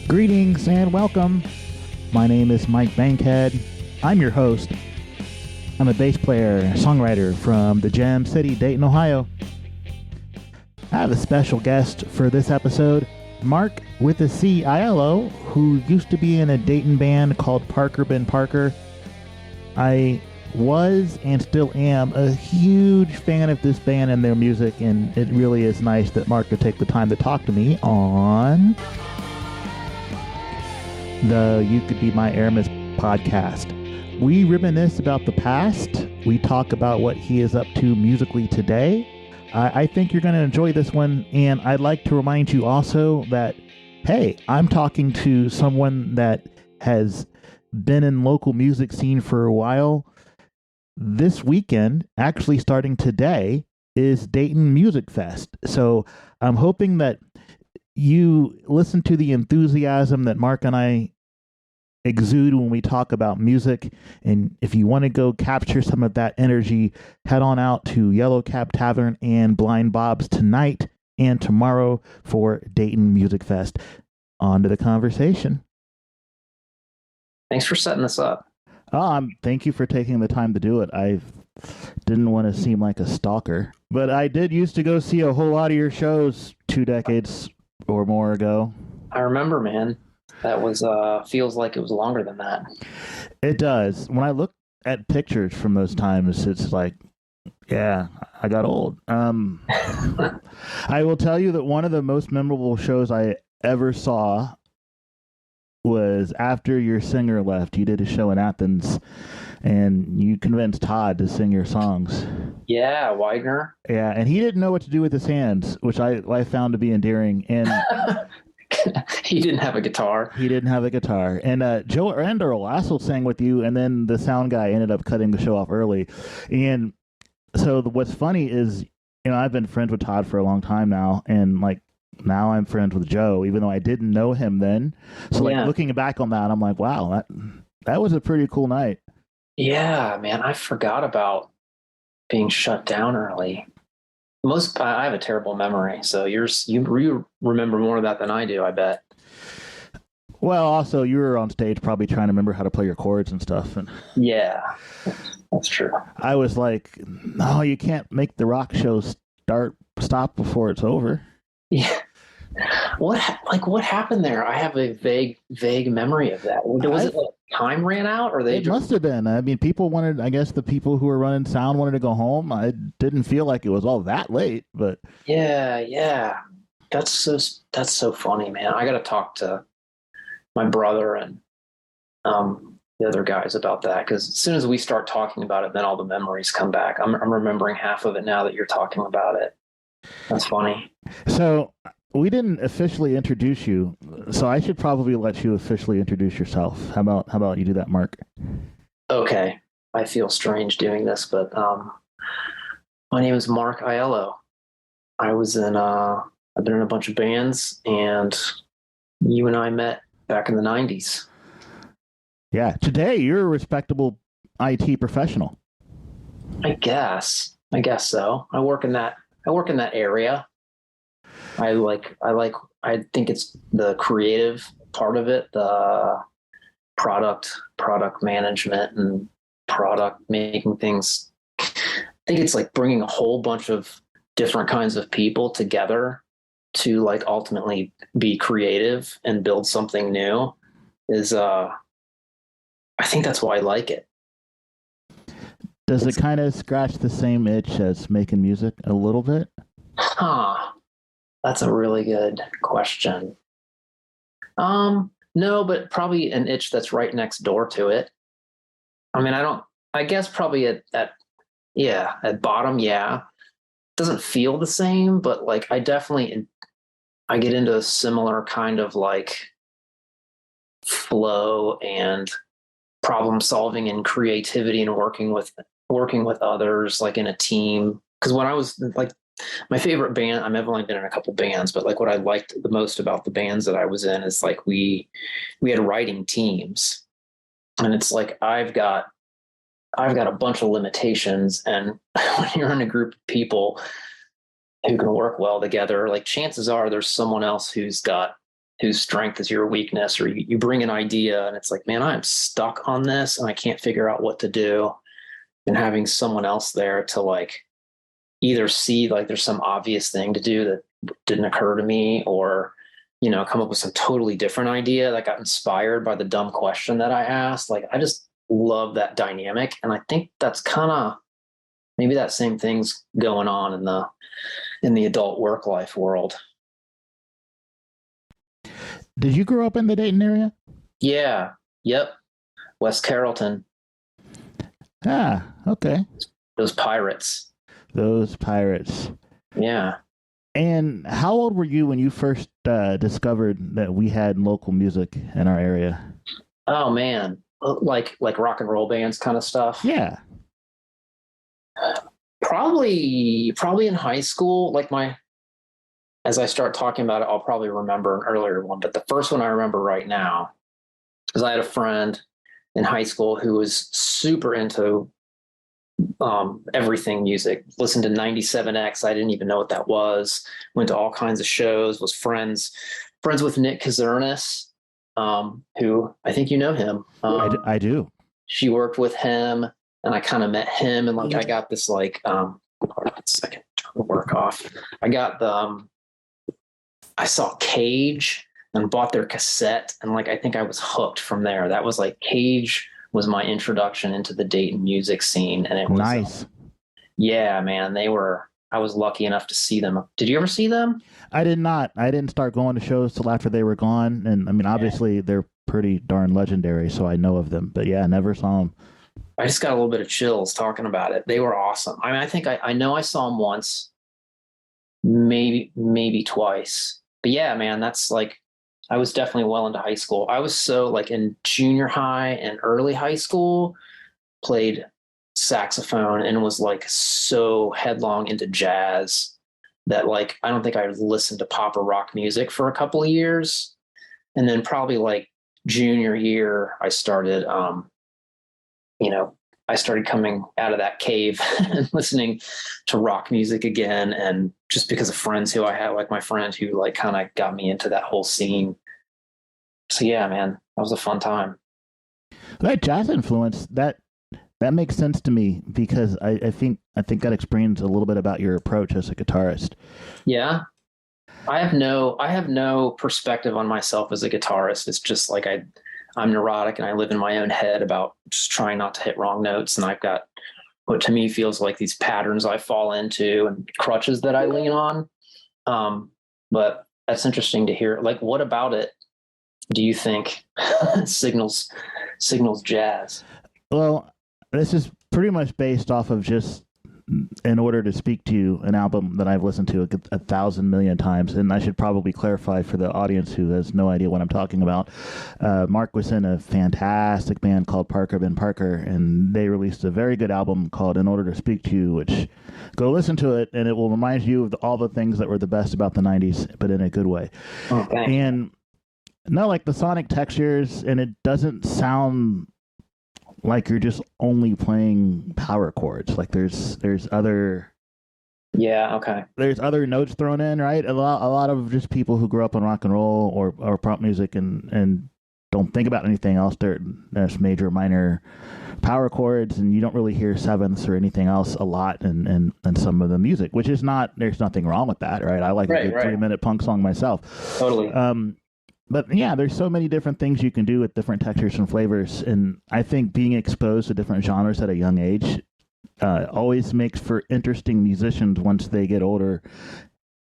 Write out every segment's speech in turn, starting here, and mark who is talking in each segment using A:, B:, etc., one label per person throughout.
A: Greetings and welcome. My name is Mike Bankhead. I'm your host. I'm a bass player and songwriter from the Gem City, Dayton, Ohio. I have a special guest for this episode, Marc with a C, Aiello, who used to be in a Dayton band called Parker Ben Parker. I was and still am a huge fan of this band and their music, and it really is nice that Marc could take the time to talk to me on the You Could Be My Airmas podcast. We reminisce about the past. We talk about what he is up to musically today. I think you're going to enjoy this one, and I'd like to remind you also that, hey, I'm talking to someone that has been in local music scene for a while. This weekend, actually starting today, is Dayton Music Fest. So I'm hoping that you listen to the enthusiasm that Marc and I exude when we talk about music. And if you want to go capture some of that energy, head on out to Yellow Cab Tavern and Blind Bob's tonight and tomorrow for Dayton Music Fest. On to the conversation.
B: Thanks for setting this up.
A: Thank you for taking the time to do it. I didn't want to seem like a stalker, but I did used to go see a whole lot of your shows 2 decades or more ago.
B: I remember, man. That was feels like it was longer than that.
A: It does. When I look at pictures from those times, it's like, yeah, I got old. I will tell you that one of the most memorable shows I ever saw was after your singer left. You did a show in Athens, and you convinced Todd to sing your songs.
B: Yeah, Widener.
A: Yeah, and he didn't know what to do with his hands, which I found to be endearing. And
B: he didn't have a guitar.
A: He didn't have a guitar. And Joe Enderle also sang with you, and then the sound guy ended up cutting the show off early. And so what's funny is, I've been friends with Todd for a long time now, and now I'm friends with Joe, even though I didn't know him then. So looking back on that, I'm like, wow, that was a pretty cool night.
B: Yeah, man, I forgot about being shut down early. I have a terrible memory, so you remember more of that than I do, I bet.
A: Well, also you were on stage probably trying to remember how to play your chords and stuff. And
B: yeah, that's true.
A: I was like, no, you can't make the rock show stop before it's over.
B: Yeah. What happened there? I have a vague memory of that. Was it like time ran out, or
A: it must have been? I mean, I guess the people who were running sound wanted to go home. I didn't feel like it was all that late, but
B: yeah. That's so funny, man. I got to talk to my brother and the other guys about that, because as soon as we start talking about it, then all the memories come back. I'm remembering half of it now that you're talking about it. That's funny.
A: So we didn't officially introduce you, so I should probably let you officially introduce yourself. How about you do that, Marc?
B: Okay. I feel strange doing this, but my name is Marc Aiello. I've been in a bunch of bands, and you and I met back in the 90s.
A: Yeah. Today you're a respectable IT professional.
B: I guess so. I work in that area. I think it's the creative part of it, the product management and product making things. I think it's like bringing a whole bunch of different kinds of people together to ultimately be creative and build something new I think that's why I like it.
A: Does it kind of scratch the same itch as making music a little bit?
B: That's a really good question. No, but probably an itch that's right next door to it. I mean, I guess probably at bottom, yeah. Doesn't feel the same, but I get into a similar kind of flow and problem solving and creativity and working with others, in a team. Because when I was my favorite band, I've only been in a couple bands, but what I liked the most about the bands that I was in is we had writing teams, and it's I've got a bunch of limitations, and when you're in a group of people who can work well together, chances are there's someone else who's got whose strength is your weakness, or you bring an idea and it's like, man, I'm stuck on this and I can't figure out what to do. And having someone else there to like either see like there's some obvious thing to do that didn't occur to me, or, you know, come up with some totally different idea that got inspired by the dumb question that I asked. Like, I just love that dynamic. And I think that's kind of maybe that same thing's going on in the adult work life world.
A: Did you grow up in the Dayton area?
B: Yeah. Yep. West Carrollton.
A: Ah, okay.
B: Those pirates.
A: Those pirates.
B: Yeah.
A: And how old were you when you first discovered that we had local music in our area?
B: Oh man, like rock and roll bands kind of stuff.
A: Yeah.
B: Probably in high school. Like as I start talking about it, I'll probably remember an earlier one. But the first one I remember right now is I had a friend in high school who was super into everything music, listened to 97X. I didn't even know what that was. Went to all kinds of shows, was friends with Nick Kazernis, who I think you know him.
A: I do.
B: She worked with him and I kind of met him, and like I got this like second turn the work off. I saw Cage and bought their cassette, and like I think I was hooked from there. That was like Cage was my introduction into the Dayton music scene, and it was
A: nice.
B: Yeah, man, I was lucky enough to see them. Did you ever see them?
A: I did not. I didn't start going to shows till after they were gone, and I mean, obviously they're pretty darn legendary, so I know of them. But yeah, I never saw them.
B: I just got a little bit of chills talking about it. They were awesome. I mean, I think I know I saw them once, maybe twice. But yeah, man, that's like, I was definitely well into high school. I was so like in junior high and early high school, played saxophone and was like so headlong into jazz that like I don't think I listened to pop or rock music for a couple of years. And then probably like junior year, I started I started coming out of that cave and listening to rock music again. And just because of friends who I had, like my friend who like kind of got me into that whole scene. So yeah, man, that was a fun time.
A: That jazz influence, that makes sense to me because I think that explains a little bit about your approach as a guitarist.
B: Yeah. I have no perspective on myself as a guitarist. It's just like I'm neurotic and I live in my own head about just trying not to hit wrong notes. And I've got what to me feels like these patterns I fall into and crutches that I lean on. But that's interesting to hear. Like, what about it do you think signals jazz?
A: Well, this is pretty much based off of just In Order to Speak to You, an album that I've listened to 1,000 million times. And I should probably clarify for the audience who has no idea what I'm talking about. Mark was in a fantastic band called Parker Ben Parker, and they released a very good album called In Order to Speak to You, which go listen to it, and it will remind you of all the things that were the best about the 90s, but in a good way.
B: Okay.
A: And no, like the sonic textures, and it doesn't sound like you're just only playing power chords. Like there's other there's other notes thrown in, right? A lot of just people who grew up on rock and roll or pop music and don't think about anything else. There's major, minor power chords, and you don't really hear sevenths or anything else a lot in some of the music, which is not, there's nothing wrong with that, right? I like a good 3-minute punk song myself.
B: Totally.
A: But yeah, there's so many different things you can do with different textures and flavors. And I think being exposed to different genres at a young age always makes for interesting musicians once they get older,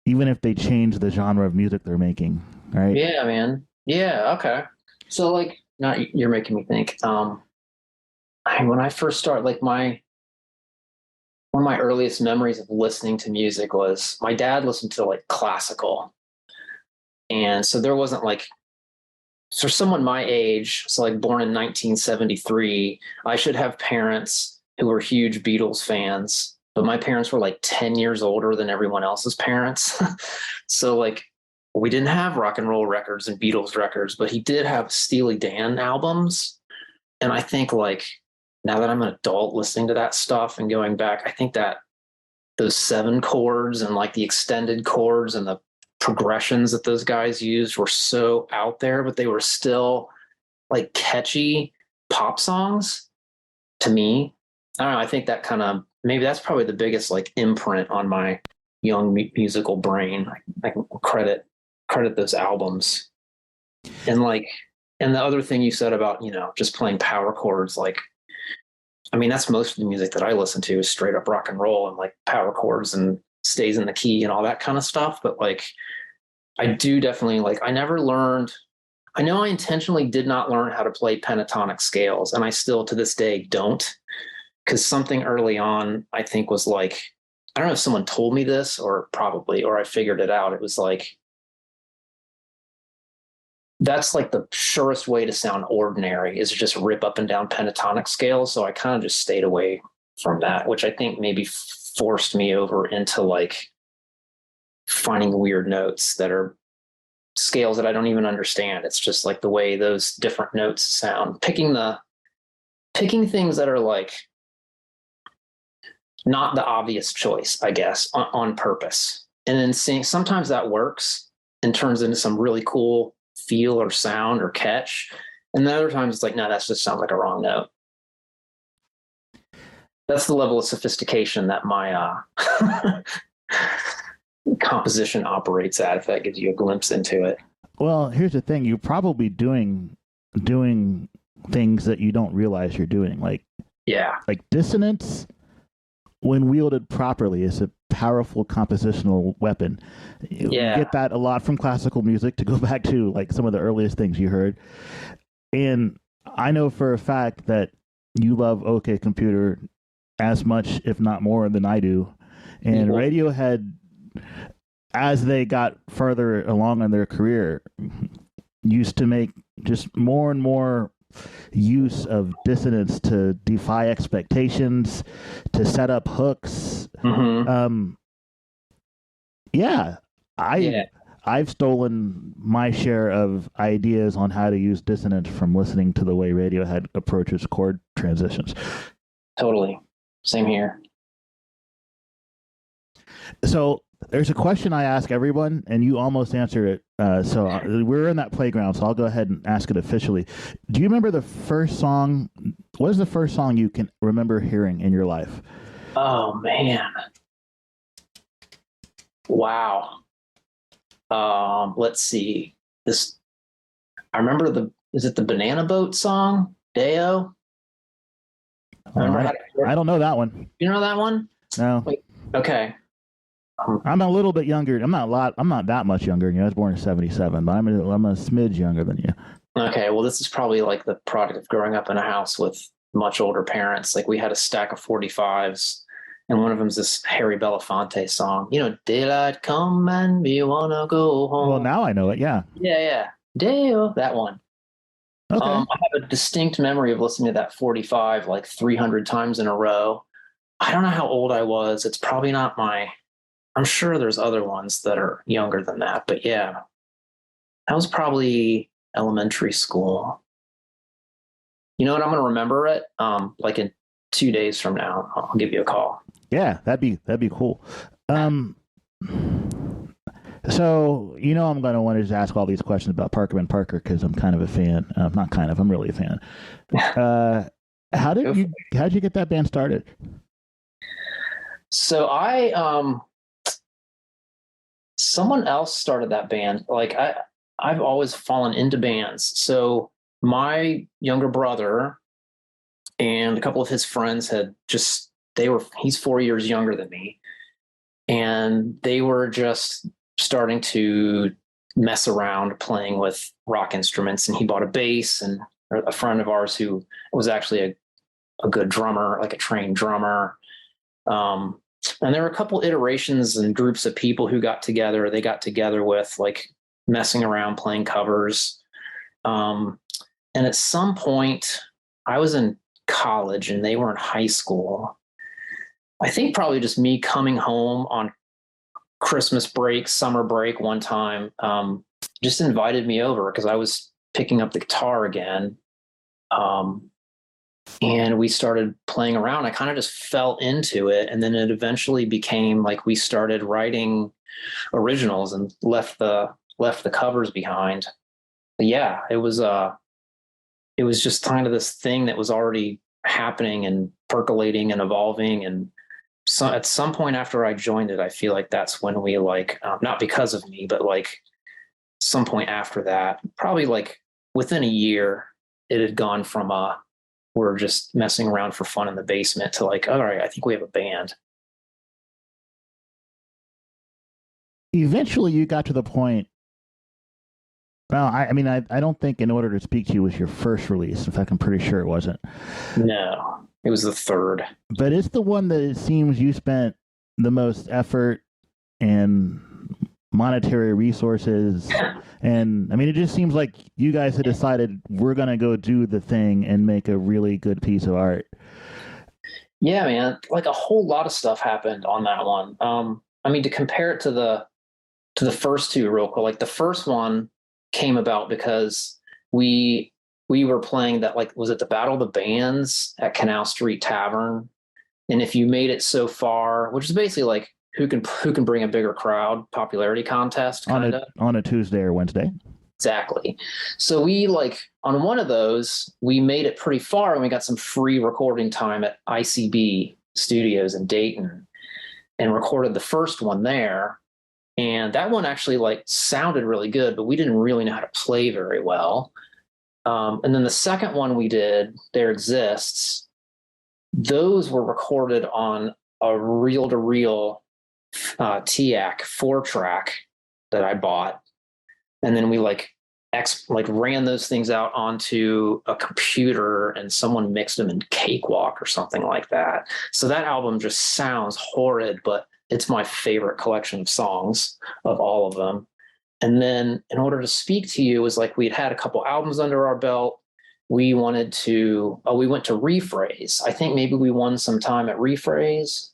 A: even if they change the genre of music they're making, right?
B: Yeah, man. Yeah, okay. So like, now you're making me think. When I first started, like one of my earliest memories of listening to music was my dad listened to like classical. And so there wasn't like, for someone my age, so like born in 1973, I should have parents who were huge Beatles fans, but my parents were like 10 years older than everyone else's parents. So like we didn't have rock and roll records and Beatles records, but he did have Steely Dan albums. And I think like now that I'm an adult listening to that stuff and going back, I think that those 7 chords and like the extended chords and the progressions that those guys used were so out there, but they were still like catchy pop songs to me. I don't know. I think that kind of, maybe that's probably the biggest like imprint on my young musical brain. I can credit those albums. And like, and the other thing you said about, you know, just playing power chords, like, I mean, that's most of the music that I listen to is straight up rock and roll and like power chords and stays in the key and all that kind of stuff. But like, I do definitely like, I never learned, I know I intentionally did not learn how to play pentatonic scales, and I still to this day don't, because something early on I think was like, I don't know if someone told me this or I figured it out. It was like, that's like the surest way to sound ordinary is to just rip up and down pentatonic scales. So I kind of just stayed away from that, which I think maybe forced me over into like finding weird notes that are scales that I don't even understand. It's just like the way those different notes sound, picking things that are like not the obvious choice, I guess, on purpose. And then seeing, sometimes that works and turns into some really cool feel or sound or catch. And then other times it's like, no, that just sounds like a wrong note. That's the level of sophistication that my composition operates at, if that gives you a glimpse into it.
A: Well, here's the thing. You're probably doing things that you don't realize you're doing. Like dissonance, when wielded properly, is a powerful compositional weapon. You get that a lot from classical music, to go back to like some of the earliest things you heard. And I know for a fact that you love OK Computer as much, if not more, than I do. And Radiohead, as they got further along in their career, used to make just more and more use of dissonance to defy expectations, to set up hooks. I've stolen my share of ideas on how to use dissonance from listening to the way Radiohead approaches chord transitions.
B: Totally. Same here. So
A: there's a question I ask everyone, and you almost answered it. So we're in that playground, so I'll go ahead and ask it officially. Do you remember the first song? What is the first song you can remember hearing in your life?
B: Oh, man. Wow. Let's see. I remember is it the Banana Boat song? Deo?
A: I don't know that one.
B: You know that one?
A: No.
B: Wait, okay.
A: I'm a little bit younger. I'm not that much younger than you. I was born in 1977, but I'm a smidge younger than you.
B: Okay, well, this is probably like the product of growing up in a house with much older parents. Like we had a stack of 45s, and one of them's this Harry Belafonte song. You know, daylight come and we wanna go home.
A: Well, now I know it. Yeah.
B: Yeah. Deo, that one.
A: Okay.
B: I have a distinct memory of listening to that 45 like 300 times in a row. I don't know how old I was. It's probably not I'm sure there's other ones that are younger than that, but yeah, that was probably elementary school. You know what? I'm going to remember it. Like in 2 days from now, I'll give you a call.
A: Yeah, that'd be cool. So, I'm going to want to just ask all these questions about Parker and Parker because I'm kind of a fan. Not kind of, I'm really a fan. How'd you get that band started?
B: So someone else started that band. Like I've always fallen into bands. So my younger brother and a couple of his friends he's 4 years younger than me. And they were just starting to mess around playing with rock instruments. And he bought a bass, and a friend of ours who was actually a good drummer, like a trained drummer. And there were a couple iterations and groups of people who got together. They got together with like messing around, playing covers. And at some point I was in college and they were in high school. I think probably just me coming home on Christmas break, summer break one time, just invited me over because I was picking up the guitar again. And we started playing around. I kind of just fell into it. And then it eventually became like we started writing originals and left the covers behind. But yeah, it was just kind of this thing that was already happening and percolating and evolving. And so at some point after I joined it, I feel like that's when we like, not because of me, but like some point after that, probably like within a year, it had gone from we're just messing around for fun in the basement to like, all right, I think we have a band.
A: Eventually, you got to the point. Well, I mean, I don't think In Order to Speak to You was your first release. In fact, I'm pretty sure it wasn't.
B: No, it was the third.
A: But it's the one that it seems you spent the most effort and monetary resources. And I mean, it just seems like you guys had decided we're going to go do the thing and make a really good piece of art.
B: Yeah, man. Like a whole lot of stuff happened on that one. I mean, to compare it to the first two real quick, like the first one came about because we were playing that, like, was it the Battle of the Bands at Canal Street Tavern? And if you made it so far, which is basically like who can bring a bigger crowd popularity contest kind of
A: on a Tuesday or Wednesday.
B: Exactly. So we like on one of those, we made it pretty far and we got some free recording time at ICB Studios in Dayton and recorded the first one there. And that one actually like sounded really good, but we didn't really know how to play very well. And then the second one we did, There Exists, those were recorded on a reel-to-reel TAC 4-track that I bought. And then we like ran those things out onto a computer and someone mixed them in Cakewalk or something like that. So that album just sounds horrid, but it's my favorite collection of songs of all of them. And then In Order to Speak to You was like, we'd had a couple albums under our belt. We went to Rephrase. I think maybe we won some time at Rephrase.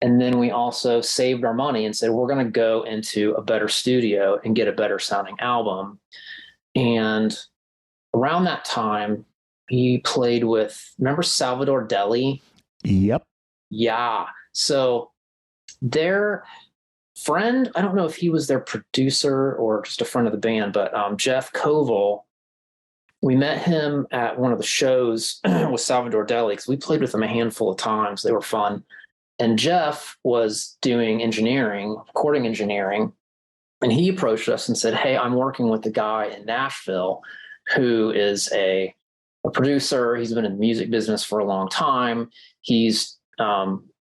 B: And then we also saved our money and said, we're going to go into a better studio and get a better sounding album. And around that time, he played with, remember Salvador Deli?
A: Yep.
B: Yeah. So their friend, I don't know if he was their producer or just a friend of the band, but Jeff Koval, we met him at one of the shows with Salvador Deli because we played with him a handful of times. They were fun. And Jeff was doing engineering, recording engineering, and he approached us and said, hey, I'm working with a guy in Nashville who is a producer. He's been in the music business for a long time. He's,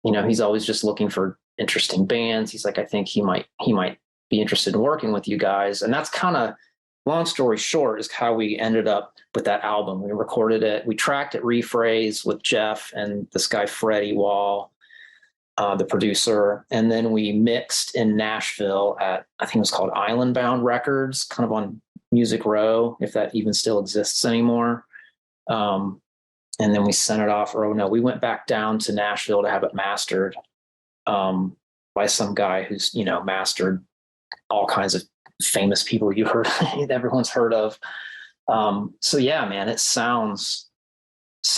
B: he's always just looking for interesting bands. He's like, I think he might be interested in working with you guys. And that's kind of, long story short, is how we ended up with that album. We recorded it. We tracked it Rephrase with Jeff and this guy, Freddie Wall, the producer. And then we mixed in Nashville at, I think it was called Island Bound Records, kind of on Music Row, if that even still exists anymore. And then we sent it off, we went back down to Nashville to have it mastered by some guy who's, mastered all kinds of famous people you heard, everyone's heard of. So yeah, man, it sound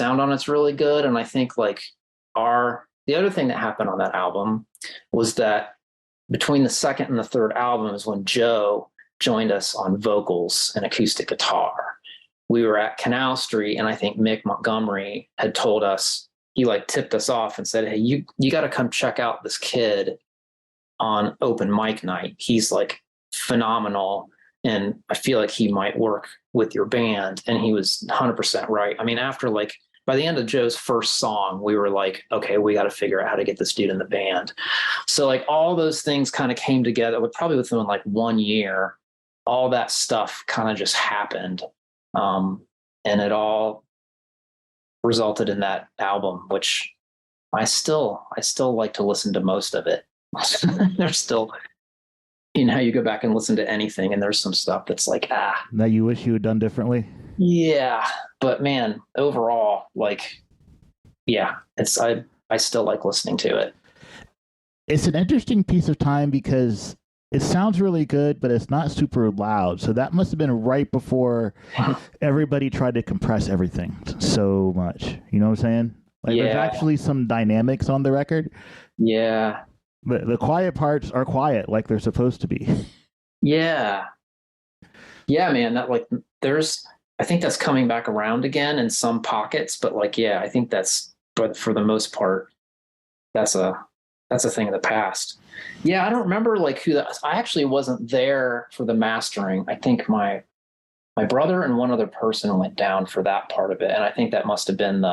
B: on it's really good. And I think like the other thing that happened on that album was that between the second and the third album is when Joe joined us on vocals and acoustic guitar. We were at Canal Street, and I think Mick Montgomery had told us, he like tipped us off and said, hey, you got to come check out this kid on open mic night. He's like phenomenal, and I feel like he might work with your band. And he was 100% right. I mean, after like, by the end of Joe's first song, we were like, okay, we got to figure out how to get this dude in the band. So like all those things kind of came together probably within like 1 year. All that stuff kind of just happened. And it all resulted in that album, which I still like to listen to most of it. There's still, you go back and listen to anything and there's some stuff that's like,
A: that you wish you had done differently.
B: Yeah. But man, overall, like, yeah, I still like listening to it.
A: It's an interesting piece of time because it sounds really good, but it's not super loud. So that must have been right before everybody tried to compress everything so much. You know what I'm saying? Like, There's actually some dynamics on the record.
B: Yeah.
A: The quiet parts are quiet like they're supposed to be.
B: Yeah. Yeah, man. That like I think that's coming back around again in some pockets, but like, yeah, I think but for the most part, that's a thing of the past. Yeah, I don't remember like I actually wasn't there for the mastering. I think my brother and one other person went down for that part of it. And I think that must have been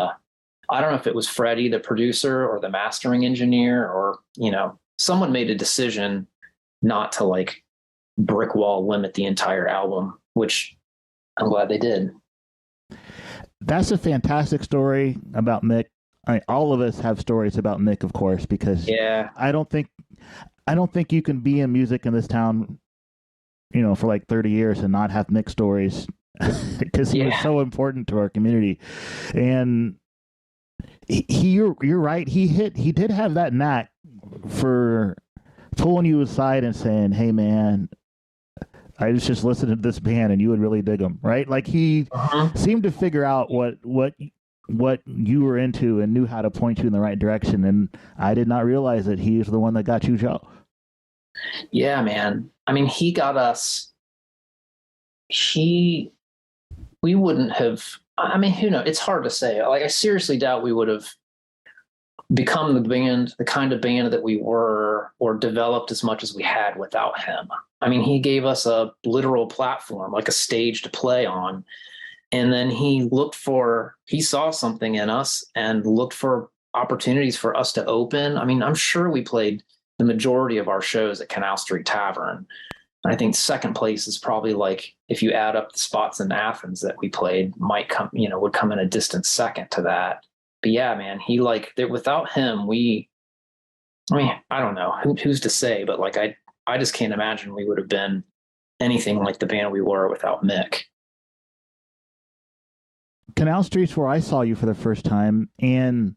B: I don't know if it was Freddie, the producer, or the mastering engineer, or, someone made a decision not to like brick wall limit the entire album, which I'm glad they did.
A: That's a fantastic story about Mick. All of us have stories about Mick, of course, because I don't think you can be in music in this town, for like 30 years and not have Mick stories because he was so important to our community. And you're right. He did have that knack for pulling you aside and saying, "Hey, man, I just listened to this band and you would really dig them," right? Like he seemed to figure out what you were into and knew how to point you in the right direction. And I did not realize that he was the one that got you Joe.
B: Yeah, man. I mean, he got us. We wouldn't have. I mean, who knows? It's hard to say. Like, I seriously doubt we would have become the kind of band that we were, or developed as much as we had without him. I mean, he gave us a literal platform, like a stage to play on. And then he saw something in us and looked for opportunities for us to open. I mean, I'm sure we played the majority of our shows at Canal Street Tavern. I think second place is probably, like, if you add up the spots in Athens that we played, would come in a distant second to that. But yeah, man, without him, I don't know who's to say, but like, I just can't imagine we would have been anything like the band we were without Mick.
A: Canal Street's where I saw you for the first time, and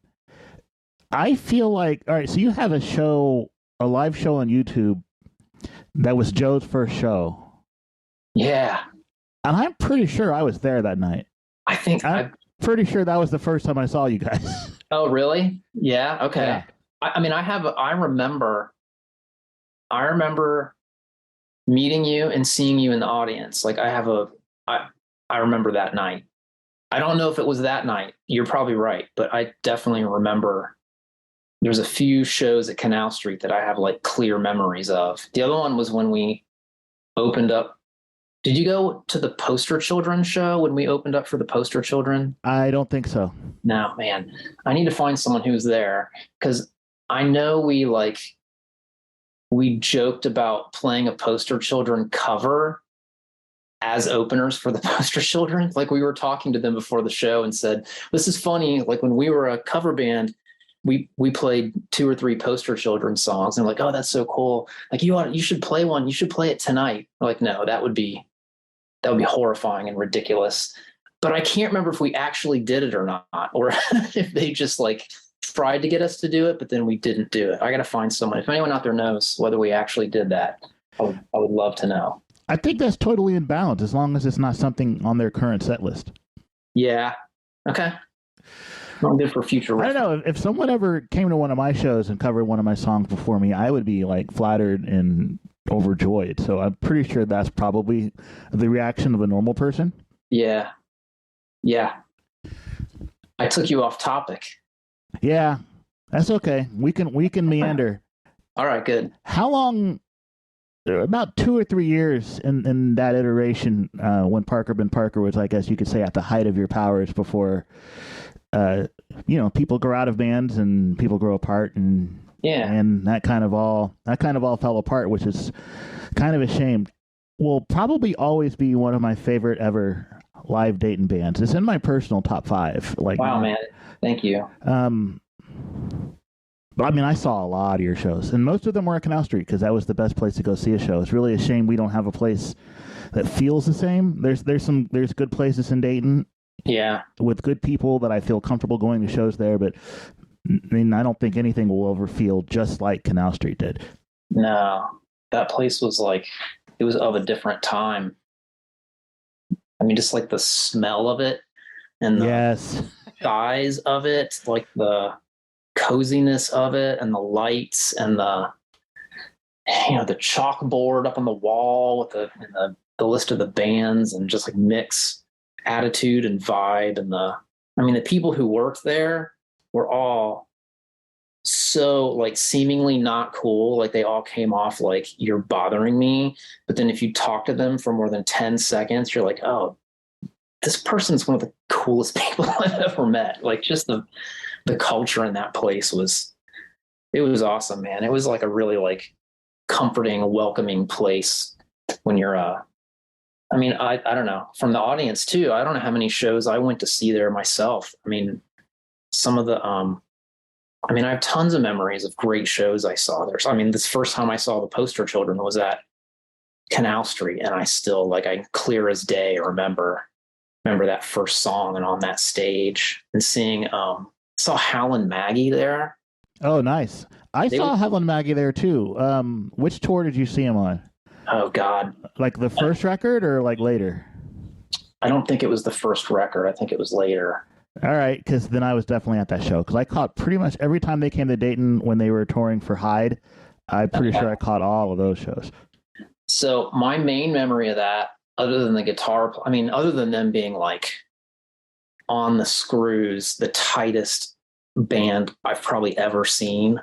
A: I feel like, all right, so you have a live show on YouTube that was Joe's first show.
B: Yeah.
A: And I'm pretty sure I was there that night. I'm pretty sure that was the first time I saw you guys.
B: Oh, really? Yeah. Okay.
A: Yeah.
B: I remember meeting you and seeing you in the audience. Like, I remember that night. I don't know if it was that night. You're probably right, but I definitely remember there's a few shows at Canal Street that I have like clear memories of. The other one was when we opened up. Did you go to the Poster Children show when we opened up for the Poster Children?
A: I don't think so.
B: No, man. I need to find someone who's there, because I know we joked about playing a Poster Children cover as openers for the Poster Children. Like, we were talking to them before the show and said, this is funny. Like, when we were a cover band, we played 2 or 3 Poster Children songs, and like, oh, that's so cool. Like, you should play one. You should play it tonight. We're like, no, that would be horrifying and ridiculous. But I can't remember if we actually did it or not, or if they just like tried to get us to do it, but then we didn't do it. I got to find someone. If anyone out there knows whether we actually did that, I would love to know.
A: I think that's totally in balance, as long as it's not something on their current set list.
B: Yeah. Okay. Not good for future reference.
A: I don't know. If someone ever came to one of my shows and covered one of my songs before me, I would be like flattered and overjoyed. So I'm pretty sure that's probably the reaction of a normal person.
B: Yeah. Yeah. I took you off topic.
A: Yeah, that's okay. We can meander.
B: All right, good.
A: How long? About 2 or 3 years in that iteration, when Parker Ben Parker was, I guess you could say, at the height of your powers before, people grow out of bands and people grow apart, and that kind of all fell apart, which is kind of a shame. Will probably always be one of my favorite ever live Dayton bands. It's in my personal top 5. Like,
B: wow, man, thank you.
A: I mean, I saw a lot of your shows, and most of them were at Canal Street because that was the best place to go see a show. It's really a shame we don't have a place that feels the same. There's good places in Dayton,
B: yeah, with
A: good people that I feel comfortable going to shows there. But I mean, I don't think anything will ever feel just like Canal Street did.
B: No, that place was it was of a different time. I mean, just like the smell of it and the size of it, like the coziness of it and the lights and the the chalkboard up on the wall with the list of the bands, and just like mix attitude and vibe. And the people who worked there were all so like seemingly not cool. Like they all came off like, you're bothering me. But then if you talk to them for more than 10 seconds, you're like, oh, this person's one of the coolest people I've ever met. Like just the culture in that place it was awesome, man. It was like a really like comforting, welcoming place when you're I don't know, from the audience too. I don't know how many shows I went to see there myself. I mean, some of the I have tons of memories of great shows I saw there. So, this first time I saw the Poster Children was at Canal Street, and I still like, I clear as day remember that first song and on that stage, and seeing saw Hal and Maggie there.
A: Oh, nice. I saw Hal and Maggie there too. Which tour did you see him on?
B: Oh God.
A: Like the first record or like later?
B: I don't think it was the first record. I think it was later.
A: All right, because then I was definitely at that show, because I caught pretty much every time they came to Dayton when they were touring for Hyde. I'm pretty sure I caught all of those shows.
B: So my main memory of that, other than the guitar, other than them being like on the screws, the tightest band I've probably ever seen,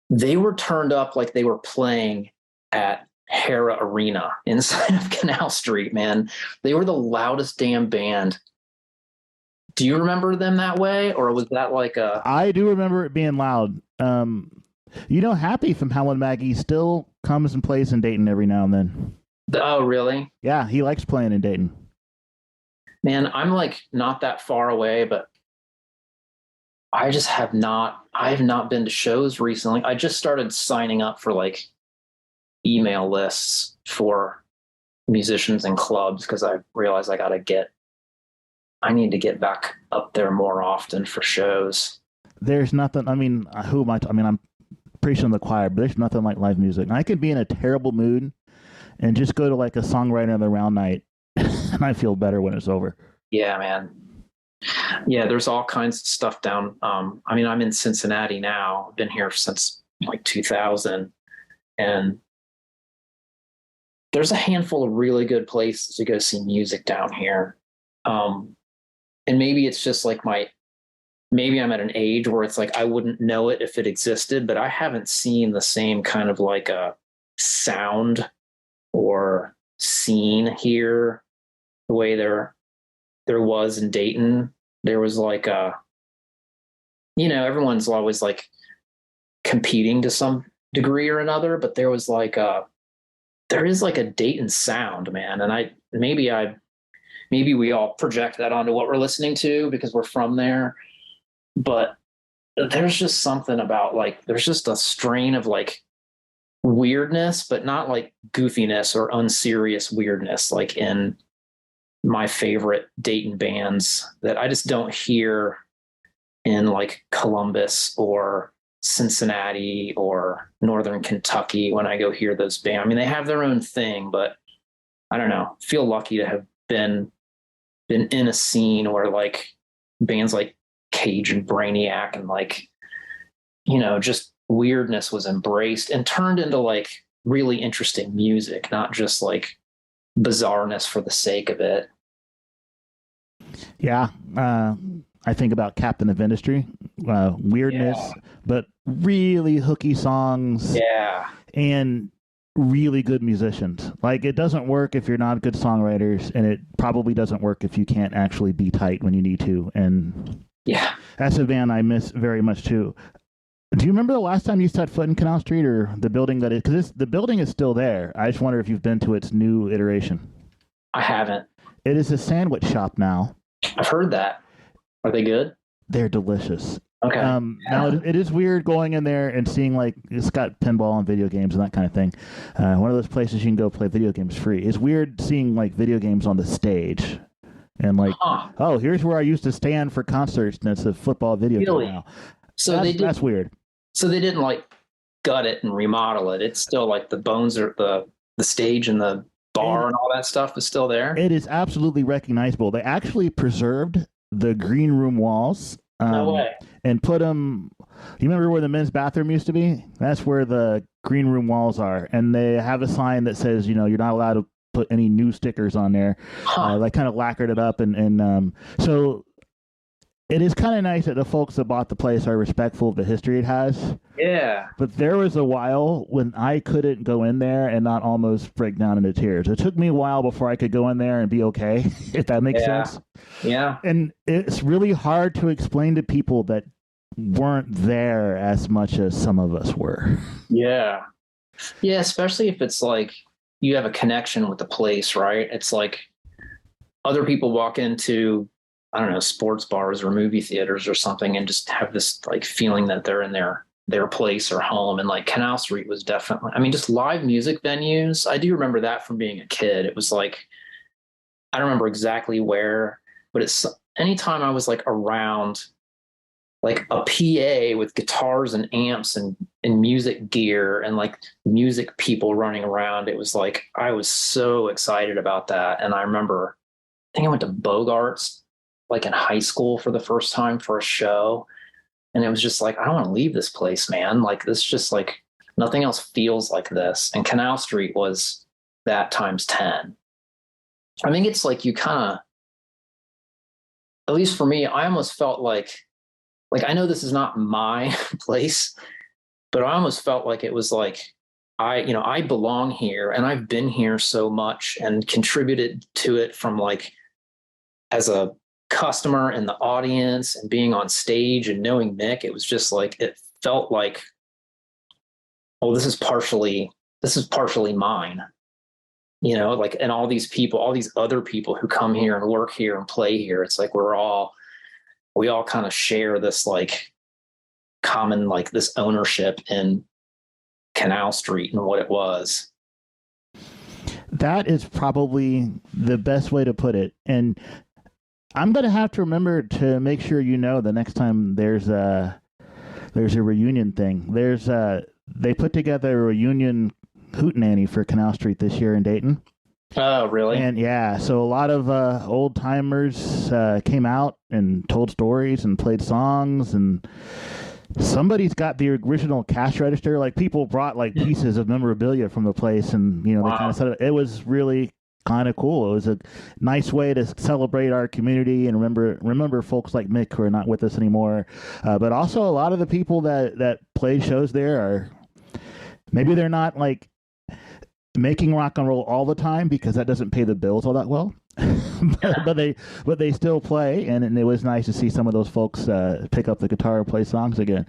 B: they were turned up like they were playing at Hera Arena inside of Canal Street, man. They were the loudest damn band. Do you remember them that way, or was that like a...
A: I do remember it being loud. Happy from Hal and Maggie still comes and plays in Dayton every now and then.
B: Oh, really?
A: Yeah, he likes playing in Dayton.
B: Man, I'm like not that far away, but I have not been to shows recently. I just started signing up for like email lists for musicians and clubs, because I realized I need to get back up there more often for shows.
A: There's nothing, who am I? I'm preaching in the choir, but there's nothing like live music. I could be in a terrible mood and just go to like a songwriter of the round night, and I feel better when it's over.
B: Yeah, man. Yeah, there's all kinds of stuff down. I'm in Cincinnati now. I've been here since like 2000, and there's a handful of really good places to go see music down here. And maybe it's just like maybe I'm at an age where it's like I wouldn't know it if it existed, but I haven't seen the same kind of like a sound or scene here the way there was in Dayton. There was like everyone's always like competing to some degree or another, but there is like a Dayton sound, man. And maybe we all project that onto what we're listening to because we're from there. But there's just something about like, there's just a strain of like weirdness, but not like goofiness or unserious weirdness, like in my favorite Dayton bands, that I just don't hear in like Columbus or Cincinnati or Northern Kentucky when I go hear those bands. They have their own thing, but I don't know, feel lucky to have been in a scene where like bands like Cage and Brainiac and like, just weirdness was embraced and turned into like really interesting music, not just like bizarreness for the sake of it.
A: Yeah. I think about Captain of Industry, weirdness, but really hooky songs.
B: Yeah.
A: And really good musicians. Like, it doesn't work if you're not good songwriters, and it probably doesn't work if you can't actually be tight when you need to. And
B: yeah,
A: that's a band I miss very much too. Do you remember the last time you set foot in Canal Street, or the building that is? Because the building is still there. I just wonder if you've been to its new iteration.
B: I haven't.
A: It is a sandwich shop now.
B: I've heard that. Are they good?
A: They're delicious.
B: Okay.
A: Now it is weird going in there and seeing like it's got pinball and video games and that kind of thing. One of those places you can go play video games free. It's weird seeing like video games on the stage and like, oh, here's where I used to stand for concerts, and it's a football video game now.
B: So that's
A: weird.
B: So they didn't like gut it and remodel it. It's still like the bones are the stage and the bar and all that stuff is still there.
A: It is absolutely recognizable. They actually preserved the green room walls.
B: No way.
A: and put them. You remember where the men's bathroom used to be? That's where the green room walls are, and they have a sign that says, you know, you're not allowed to put any new stickers on there. Like kind of lacquered it up, and so it is kind of nice that the folks that bought the place are respectful of the history it has.
B: Yeah.
A: But there was a while when I couldn't go in there and not almost break down into tears. It took me a while before I could go in there and be okay, if that makes sense.
B: Yeah.
A: And it's really hard to explain to people that weren't there as much as some of us were.
B: Yeah. Yeah, especially if it's like you have a connection with the place, right? It's like other people walk into, I don't know, sports bars or movie theaters or something and just have this like feeling that they're in their place or home. And like Canal Street was definitely, I mean, just live music venues. I do remember that from being a kid. It was like, I don't remember exactly where, but it's anytime I was like around like a PA with guitars and amps and music gear and like music people running around. It was like, I was so excited about that. And I remember, I think I went to Bogart's like in high school for the first time for a show. And it was just like, I don't want to leave this place, man. Like this just like nothing else feels like this. And Canal Street was that times 10. I think it's like you kind of, at least for me, I almost felt like I know this is not my place, but I almost felt like it was like I belong here and I've been here so much and contributed to it from like as a customer in the audience and being on stage and knowing Mick. It was just like it felt like, oh, this is partially mine. You know, like, and all these people, all these other people who come here and work here and play here, it's like we all kind of share this like common, like this ownership in Canal Street and what it was.
A: That is probably the best way to put it. And I'm going to have to remember to make sure, you know, the next time there's a reunion thing, they put together a reunion hootenanny for Canal Street this year in Dayton.
B: Oh, really?
A: And yeah, so a lot of old timers came out and told stories and played songs, and somebody's got the original cash register. Like people brought like pieces of memorabilia from the place, and you know, they kind of said it was really kind of cool. It was a nice way to celebrate our community and remember folks like Mick who are not with us anymore. But also a lot of the people that played shows there are, maybe they're not like making rock and roll all the time because that doesn't pay the bills all that well. but they still play, and it was nice to see some of those folks pick up the guitar and play songs again.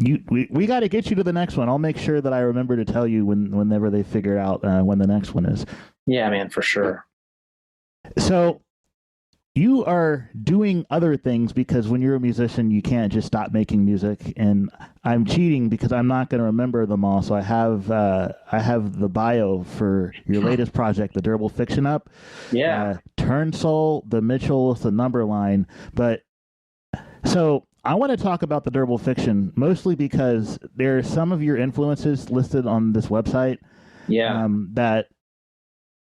A: We got to get you to the next one. I'll make sure that I remember to tell you whenever they figure out when the next one is.
B: Yeah, man, for sure.
A: So you are doing other things because when you're a musician, you can't just stop making music. And I'm cheating because I'm not going to remember them all. So I have the bio for your latest project, the Durable Fiction up.
B: Yeah.
A: Turnsole, the Mitchells, the Numberline. But so I want to talk about the Durable Fiction mostly because there are some of your influences listed on this website.
B: Yeah.
A: That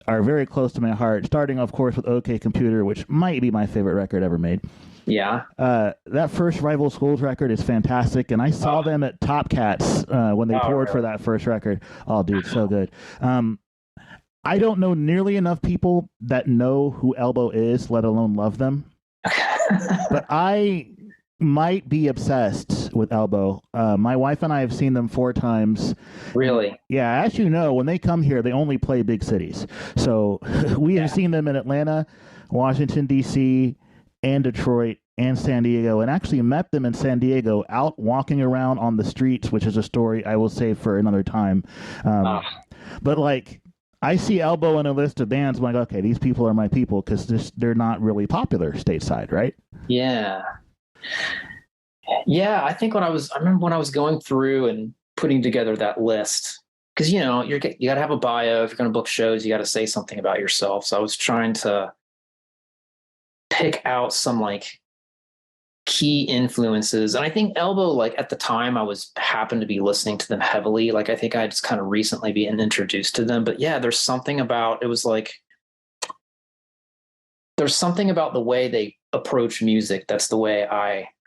A: are very close to my heart, starting, of course, with OK Computer, which might be my favorite record ever made.
B: Yeah.
A: That first Rival Schools record is fantastic, and I saw them at Top Cats when they toured for that first record. Oh, dude, so good. I don't know nearly enough people that know who Elbow is, let alone love them. But I might be obsessed with Elbow. My wife and I have seen them 4 times.
B: Really?
A: Yeah, as you know, when they come here, they only play big cities. So we have seen them in Atlanta, Washington, D.C., and Detroit, and San Diego, and actually met them in San Diego out walking around on the streets, which is a story I will save for another time. But like, I see Elbow in a list of bands, I'm like, okay, these people are my people, because they're not really popular stateside, right?
B: Yeah. Yeah, I think I remember when I was going through and putting together that list, because you know you got to have a bio. If you're going to book shows, you got to say something about yourself. So I was trying to pick out some like key influences, and I think Elbow, like at the time, happened to be listening to them heavily. Like I think I just kind of recently been introduced to them, but yeah, there's something about the way they approach music. That's the way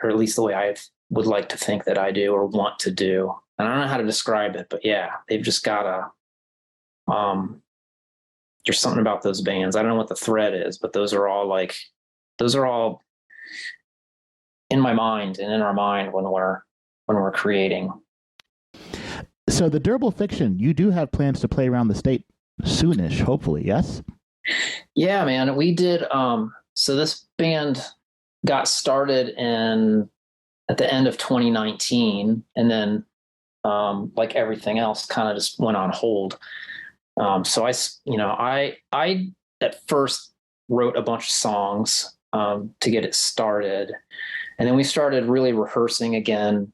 B: or at least the way I would like to think that I do or want to do. And I don't know how to describe it, but yeah, they've just got there's something about those bands. I don't know what the thread is, but those are all in my mind and in our mind when we're creating.
A: So the Durable Fiction, you do have plans to play around the state soonish, hopefully, yes?
B: Yeah, man. We did. So this band got started at the end of 2019, and then like everything else, kind of just went on hold. So I at first wrote a bunch of songs to get it started, and then we started really rehearsing again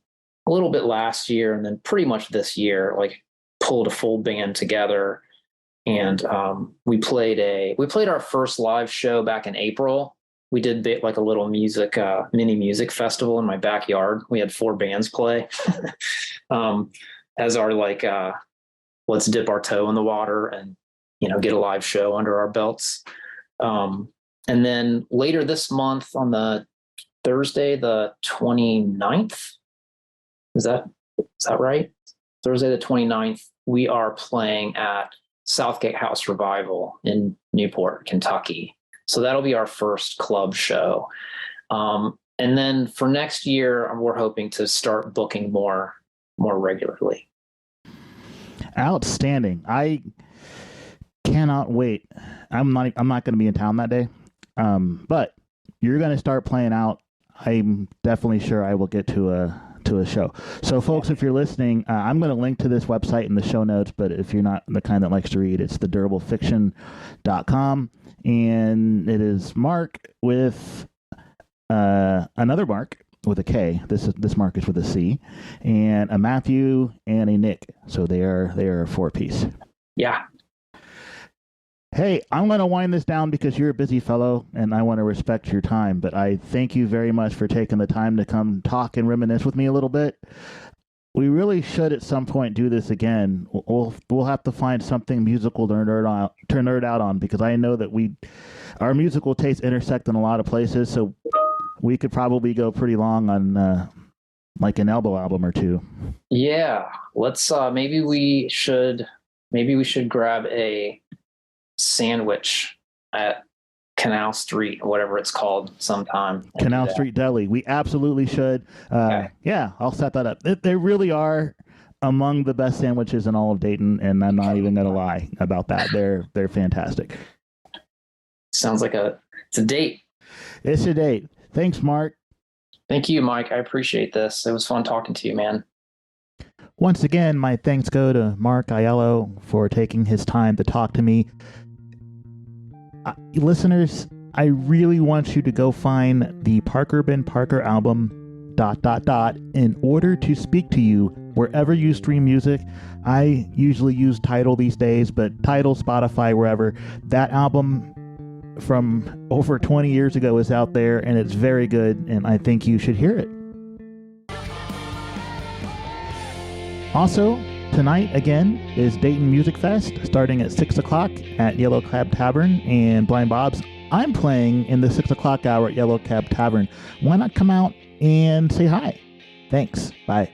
B: a little bit last year, and then pretty much this year, like pulled a full band together. And we played our first live show back in April. We did like a little mini music festival in my backyard. We had 4 bands play as our let's dip our toe in the water and get a live show under our belts. And then later this month on the Thursday the 29th, is that right? Thursday the 29th, we are playing at Southgate House Revival in Newport, Kentucky. So that'll be our first club show. And then for next year, we're hoping to start booking more regularly.
A: Outstanding. I cannot wait. I'm not going to be in town that day. But you're going to start playing out. I'm definitely sure I will get to a show. So folks, if you're listening, I'm going to link to this website in the show notes, but if you're not the kind that likes to read, it's thedurablefiction.com, and it is Mark with another Mark with a K. This Mark is with a C, and a Matthew and a Nick. So they are a 4-piece.
B: Yeah.
A: Hey, I'm going to wind this down because you're a busy fellow and I want to respect your time, but I thank you very much for taking the time to come talk and reminisce with me a little bit. We really should at some point do this again. We'll have to find something musical to nerd out on, because I know that our musical tastes intersect in a lot of places, so we could probably go pretty long on like an Elbow album or two.
B: Yeah, let's maybe we should grab a sandwich at Canal Street or whatever it's called sometime.
A: Canal Street Deli. We absolutely should.
B: Okay.
A: Yeah, I'll set that up. They really are among the best sandwiches in all of Dayton, and I'm not even going to lie about that. They're fantastic.
B: Sounds like it's a date.
A: It's a date. Thanks, Mark.
B: Thank you, Mike. I appreciate this. It was fun talking to you, man.
A: Once again, my thanks go to Marc Aiello for taking his time to talk to me. Listeners, I really want you to go find the Parker Ben Parker album ... in order to speak to you wherever you stream music. I usually use Tidal these days, but Tidal, Spotify, wherever. That album from over 20 years ago is out there, and it's very good, and I think you should hear it. Also, tonight, again, is Dayton Music Fest, starting at 6 o'clock at Yellow Cab Tavern and Blind Bob's. I'm playing in the 6 o'clock hour at Yellow Cab Tavern. Why not come out and say hi? Thanks. Bye.